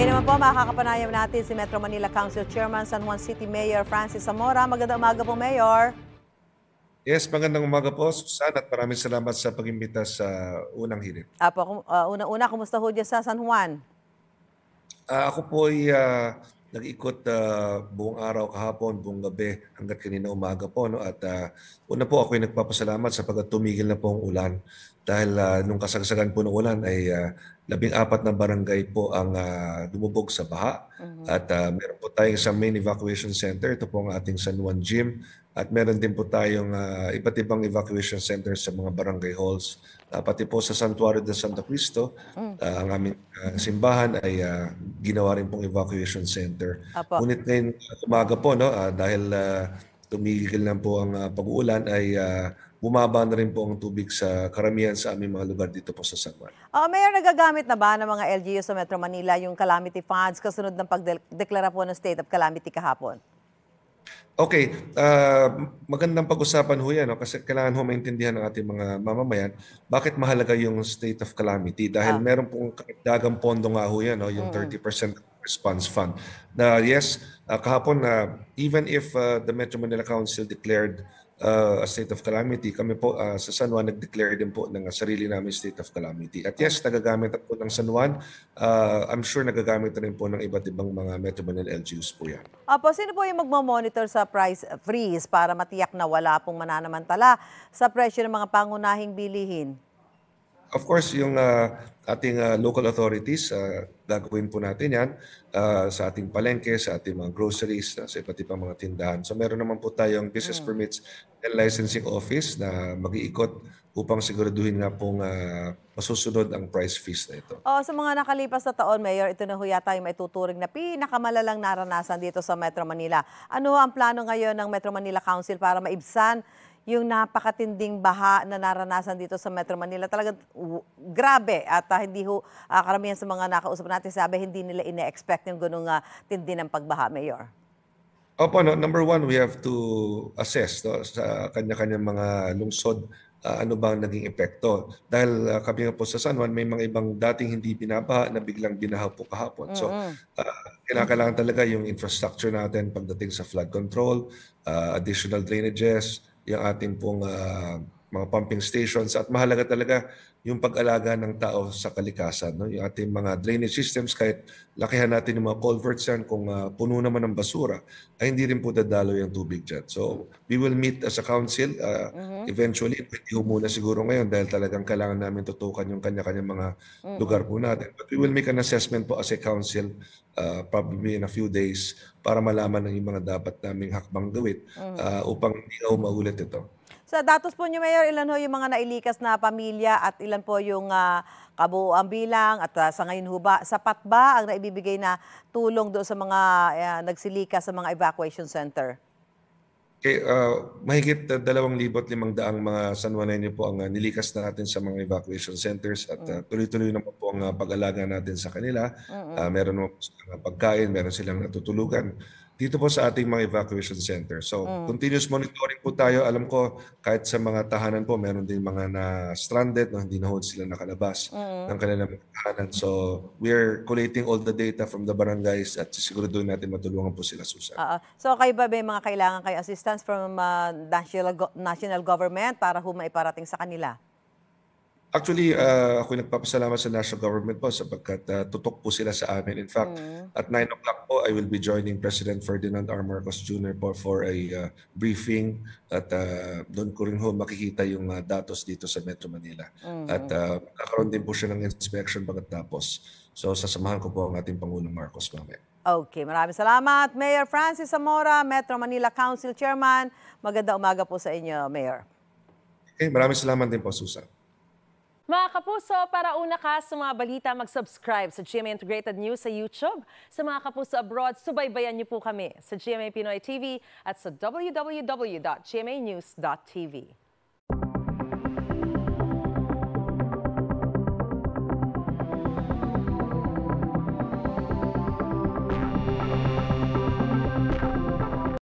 Ngayon naman po, makakapanayam natin si Metro Manila Council Chairman, San Juan City Mayor Francis Zamora. Magandang umaga po, Mayor. Yes, magandang umaga po, Susan, at maraming salamat sa pag-imbita sa unang hirit. Apo, unang-una, kumusta ho dyan sa San Juan? Ako po ay nag-ikot buong araw kahapon, buong gabi, hanggat kanina umaga po. No? At una po ako ay nagpapasalamat sapagkat tumigil na po ang ulan. Dahil nung kasagsagan po ng ulan ay 14 na barangay po ang lumubog sa baha. At meron po tayong sa main evacuation center. Ito po ang ating San Juan Gym. At meron din po tayong iba't ibang evacuation centers sa mga barangay halls. Pati po sa Santuario de Santo Cristo, ang aming simbahan ay ginawa rin pong evacuation center. Apo. Ngunit ngayon umaga po, no, dahil tumigil na po ang pag-uulan, ay bumaba na rin po ang tubig sa karamihan sa aming mga lugar dito po sa San Juan. Mayor, nagagamit na ba ng mga LGU sa Metro Manila yung calamity funds kasunod ng pagdeklara po ng state of calamity kahapon? Okay, magandang pag-usapan ho yan, no? Kasi kailangan ho maintindihan ng ating mga mamamayan bakit mahalaga yung state of calamity dahil meron pong karagdagang pondo nga ho yan, no? Yung 30% response fund. Na yes, kahapon even if the Metro Manila Council declared a state of calamity, kami po sa San Juan nag-declare din po ng sarili namin state of calamity. At yes, nagagamit po ng San Juan. I'm sure nagagamit rin po ng iba't ibang mga Metro Manila LGUs po yan. Apo, sino po yung magmo-monitor sa price freeze para matiyak na wala pong mananamantala sa presyo ng mga pangunahing bilihin? Of course, yung ating local authorities, gagawin po natin yan sa ating palengke, sa ating mga groceries, sa iba't ibang mga tindahan. So meron naman po tayong business permits and licensing office na mag-iikot upang siguraduhin nga pong masusunod ang price freeze na ito. Sa mga nakalipas na taon, Mayor, ito na ho yata yung maituturing na pinakamalalang naranasan dito sa Metro Manila. Ano ang plano ngayon ng Metro Manila Council para maibsan yung napakatinding baha na naranasan dito sa Metro Manila? Talagang grabe at hindi ho karamihan sa mga nakausap natin sabi hindi nila ine-expect yung ganung tindi ng pagbaha, Mayor. Opo, no? Number one, we have to assess, no, sa kanya-kanyang mga lungsod ano bang naging epekto. Dahil kami nga po sa San Juan, may mga ibang dating hindi binabaha na biglang binaha po kahapon. So, kailangan talaga yung infrastructure natin pagdating sa flood control, additional drainages, yung ating pong mga pumping stations, at mahalaga talaga yung pag-alaga ng tao sa kalikasan. No? Yung ating mga drainage systems, kahit lakihan natin yung mga culverts yan, kung puno naman ng basura, ay hindi rin po dadalo yung tubig dyan. So we will meet as a council eventually. Pwede muna siguro ngayon dahil talagang kailangan namin tutukan yung kanya-kanyang mga lugar po natin. But we will make an assessment po as a council probably in a few days para malaman ng yung mga dapat naming hakbang gawin upang hindi na maulit ito. Sa datos po niyo, Mayor, ilan ho yung mga nailikas na pamilya at ilan po yung kabuuan bilang at sa ngayon ho ba, sapat ba ang naibibigay na tulong doon sa mga nagsilika sa mga evacuation center? Okay, mahigit 2,500 mga San Juanenyo po ang nilikas na natin sa mga evacuation centers at tuloy-tuloy naman po ang pag-alaga natin sa kanila. Meron naman po silang pagkain, meron silang natutulugan dito po sa ating mga evacuation center. So, continuous monitoring po tayo. Alam ko, kahit sa mga tahanan po, meron din mga na-stranded, no, hindi na ho sila nakalabas ng kanilang tahanan. So, we are collating all the data from the barangays at siguraduhin natin matulungan po sila, Susan. So, kayo ba may mga kailangan kayo assistance from national government para ho maiparating sa kanila? Actually, ako nagpapasalamat sa national government po sapagkat tutok po sila sa amin. In fact, at 9 o'clock po, I will be joining President Ferdinand R. Marcos Jr. po for a briefing at doon ko rin ho makikita yung datos dito sa Metro Manila. At kakaroon din po siya ng inspection pagkatapos. So, sasamahan ko po ang ating Pangulong Marcos mamaya. Okay, maraming salamat. Mayor Francis Zamora, Metro Manila Council Chairman. Maganda umaga po sa inyo, Mayor. Okay, maraming salamat din po, Susan. Mga kapuso, para una ka sa mga balita, mag-subscribe sa GMA Integrated News sa YouTube. Sa mga kapuso abroad, subaybayan niyo po kami sa GMA Pinoy TV at sa www.gmanews.tv.